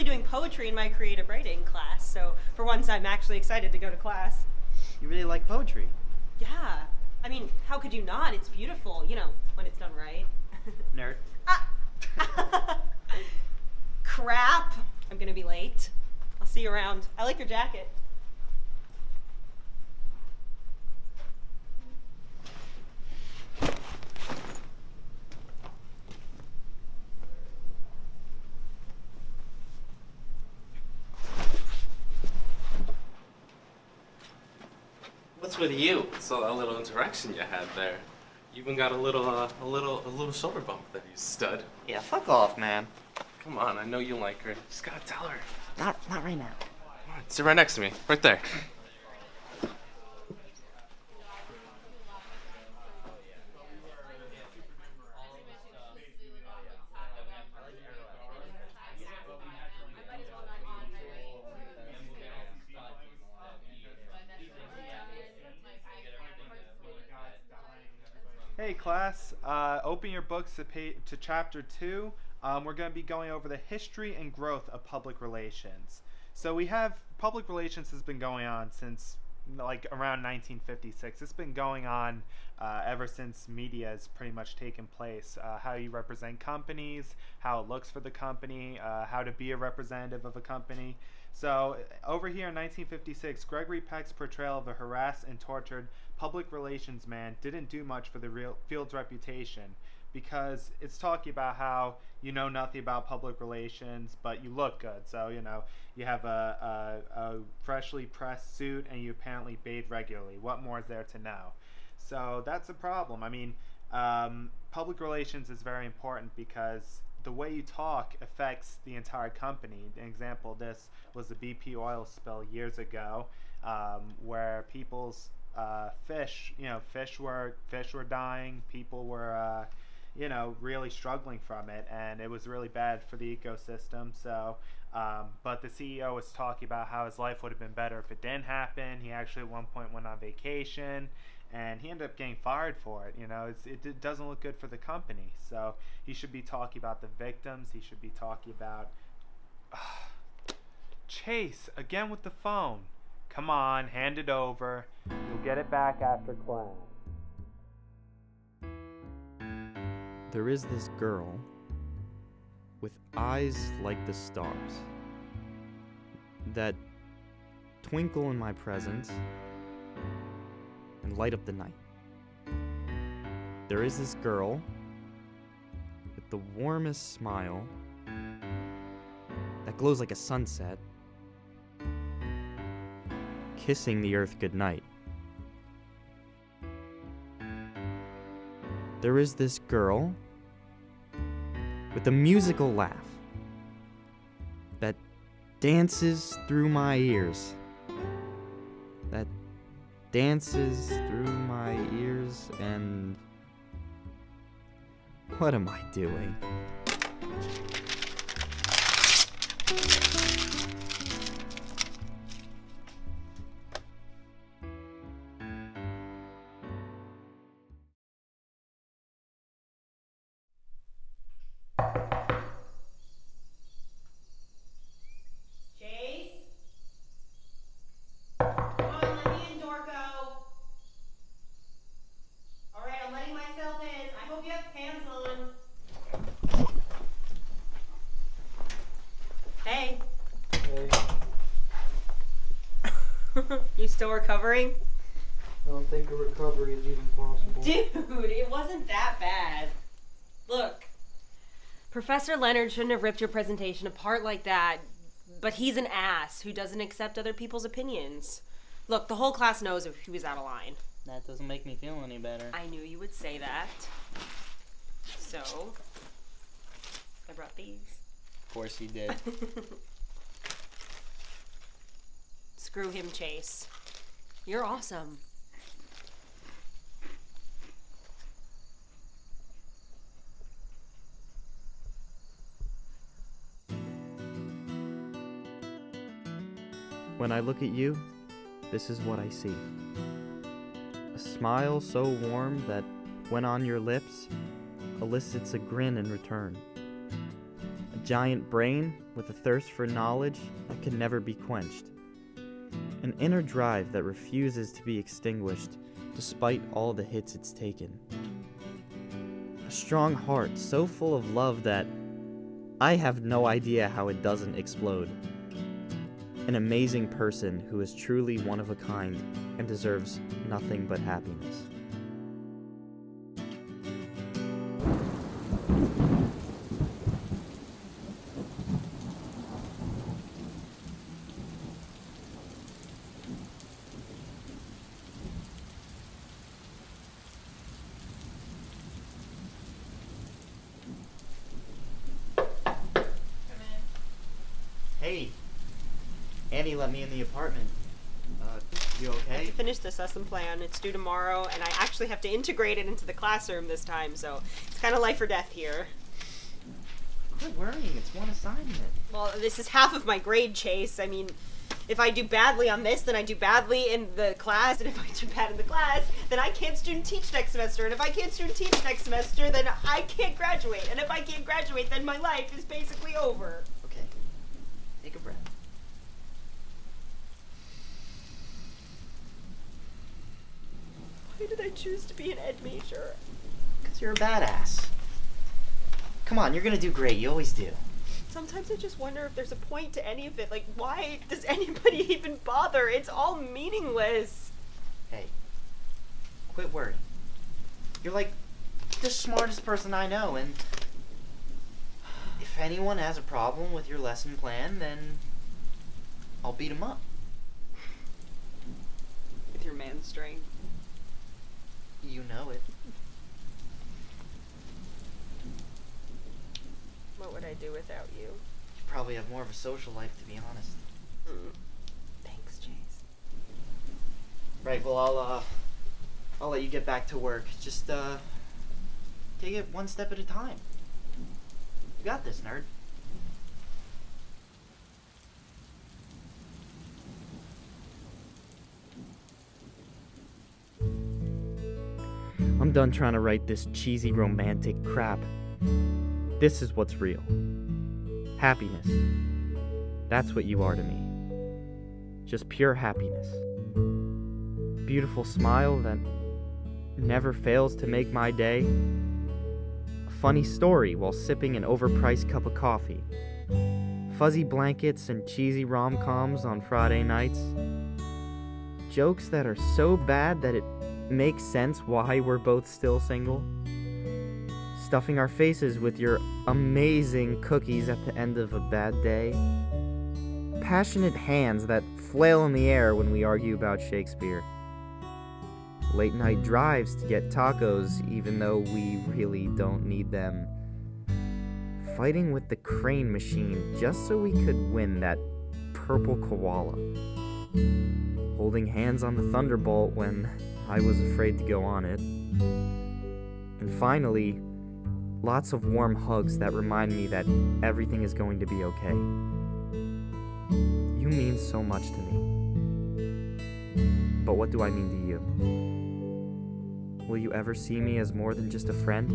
doing poetry in my creative writing class, so for once I'm actually excited to go to class. You really like poetry? Yeah. I mean, how could you not? It's beautiful, when it's done right. Nerd. Crap! I'm gonna be late. I'll see you around. I like your jacket. What's with you? Saw that little interaction you had there. You even got a little shoulder bump there, you stud. Yeah, fuck off, man. Come on, I know you like her. Just gotta tell her. Not right now. Come on, sit right next to me, right there. Hey class, open your books to chapter 2. We're going to be going over the history and growth of public relations. So we have, public relations has been going on since like around 1956. It's been going on ever since media has pretty much taken place. How you represent companies, how it looks for the company, how to be a representative of a company. So over here in 1956, Gregory Peck's portrayal of a harassed and tortured public relations man didn't do much for the field's reputation, because it's talking about how you know nothing about public relations, but you look good. So, you have a freshly pressed suit and you apparently bathe regularly. What more is there to know? So that's a problem. I mean, public relations is very important because the way you talk affects the entire company. An example of this was the BP oil spill years ago, where people's fish were dying. People were, really struggling from it, and it was really bad for the ecosystem. So, but the CEO was talking about how his life would have been better if it didn't happen. He actually at one point went on vacation, and he ended up getting fired for it. It doesn't look good for the company. So he should be talking about the victims. He should be talking about Chase again with the phone. Come on, hand it over. You'll get it back after class. There is this girl with eyes like the stars that twinkle in my presence and light up the night. There is this girl with the warmest smile that glows like a sunset, kissing the earth goodnight. There is this girl with a musical laugh that dances through my ears. That dances through my ears, and what am I doing? You still recovering? I don't think a recovery is even possible. Dude, it wasn't that bad. Look, Professor Leonard shouldn't have ripped your presentation apart like that, but he's an ass who doesn't accept other people's opinions. Look, the whole class knows if he was out of line. That doesn't make me feel any better. I knew you would say that. So, I brought these. Of course you did. Screw him, Chase. You're awesome. When I look at you, this is what I see. A smile so warm that, when on your lips, elicits a grin in return. A giant brain with a thirst for knowledge that can never be quenched. An inner drive that refuses to be extinguished despite all the hits it's taken. A strong heart so full of love that I have no idea how it doesn't explode. An amazing person who is truly one of a kind and deserves nothing but happiness. Hey, Annie let me in the apartment. You I have okay? to finish this lesson plan. It's due tomorrow, and I actually have to integrate it into the classroom this time, so it's kind of life or death here. Quit worrying, it's one assignment. Well, this is half of my grade, Chase. I mean, if I do badly on this, then I do badly in the class, and if I do bad in the class, then I can't student teach next semester, and if I can't student teach next semester, then I can't graduate, and if I can't graduate, then my life is basically over. Okay, take a breath. Why did I choose to be an ed major? Because you're a badass. Come on, you're gonna do great, you always do. Sometimes I just wonder if there's a point to any of it. Like, why does anybody even bother? It's all meaningless. Hey, quit worrying. You're like the smartest person I know, and if anyone has a problem with your lesson plan, then I'll beat them up. With your man strength. You know it. What would I do without you? You probably have more of a social life, to be honest. Thanks, Chase. Right, well, I'll let you get back to work. Just, take it one step at a time. You got this, nerd. I'm done trying to write this cheesy romantic crap. This is what's real. Happiness. That's what you are to me. Just pure happiness. Beautiful smile that never fails to make my day. A funny story while sipping an overpriced cup of coffee. Fuzzy blankets and cheesy rom-coms on Friday nights. Jokes that are so bad that it makes sense why we're both still single. Stuffing our faces with your amazing cookies at the end of a bad day. Passionate hands that flail in the air when we argue about Shakespeare. Late night drives to get tacos even though we really don't need them. Fighting with the crane machine just so we could win that purple koala. Holding hands on the Thunderbolt when I was afraid to go on it. And finally, lots of warm hugs that remind me that everything is going to be okay. You mean so much to me. But what do I mean to you? Will you ever see me as more than just a friend?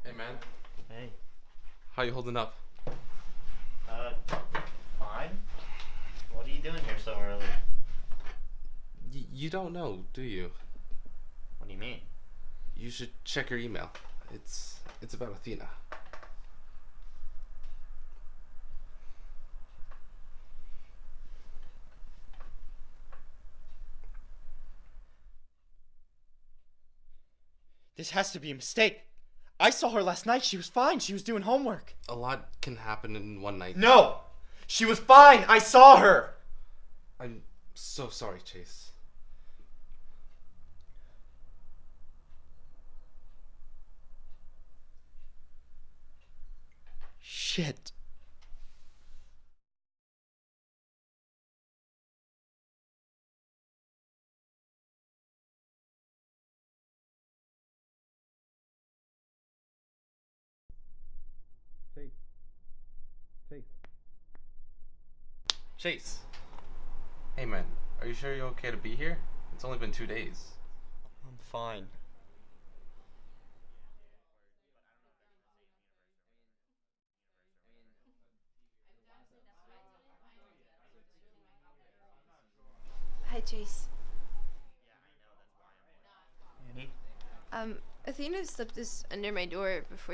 Hey, man. Hey. How you holding up? Fine. What are you doing here so early? You don't know, do you? What do you mean? You should check your email. It's about Athena. This has to be a mistake. I saw her last night. She was fine. She was doing homework. A lot can happen in one night. No! She was fine. I saw her. I'm so sorry, Chase. Shit. Chase. Hey man, are you sure you're okay to be here? It's only been 2 days. I'm fine. Hi, Chase. Annie? Athena slipped this under my door before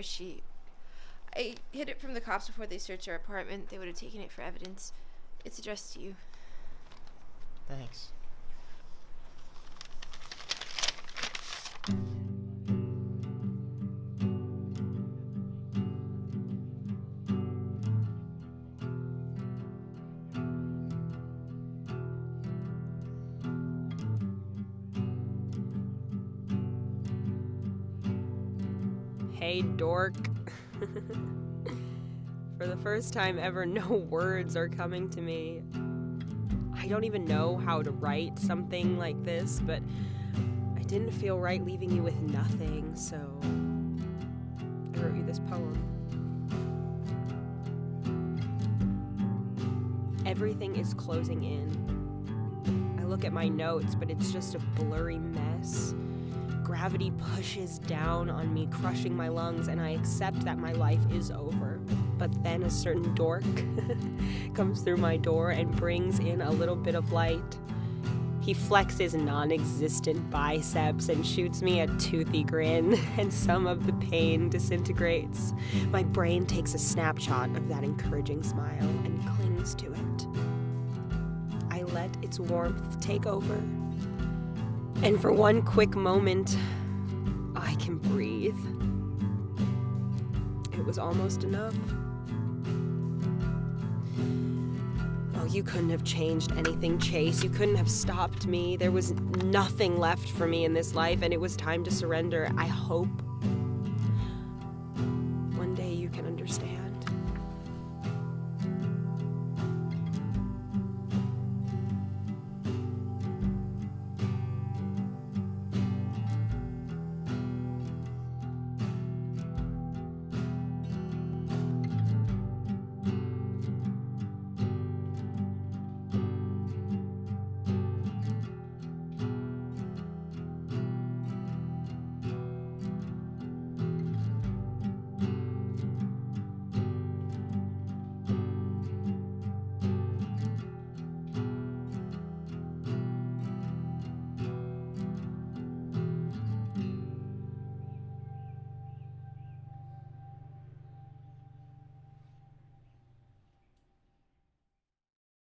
I hid it from the cops before they searched our apartment. They would have taken it for evidence. It's addressed to you. Thanks. Hey, Dork. For the first time ever, no words are coming to me. I don't even know how to write something like this, but I didn't feel right leaving you with nothing, so I wrote you this poem. Everything is closing in. I look at my notes, but it's just a blurry mess. Gravity pushes down on me, crushing my lungs, and I accept that my life is over. But then a certain dork comes through my door and brings in a little bit of light. He flexes non-existent biceps and shoots me a toothy grin, and some of the pain disintegrates. My brain takes a snapshot of that encouraging smile and clings to it. I let its warmth take over. And for one quick moment, I can breathe. It was almost enough. Oh, you couldn't have changed anything, Chase. You couldn't have stopped me. There was nothing left for me in this life, and it was time to surrender. I hope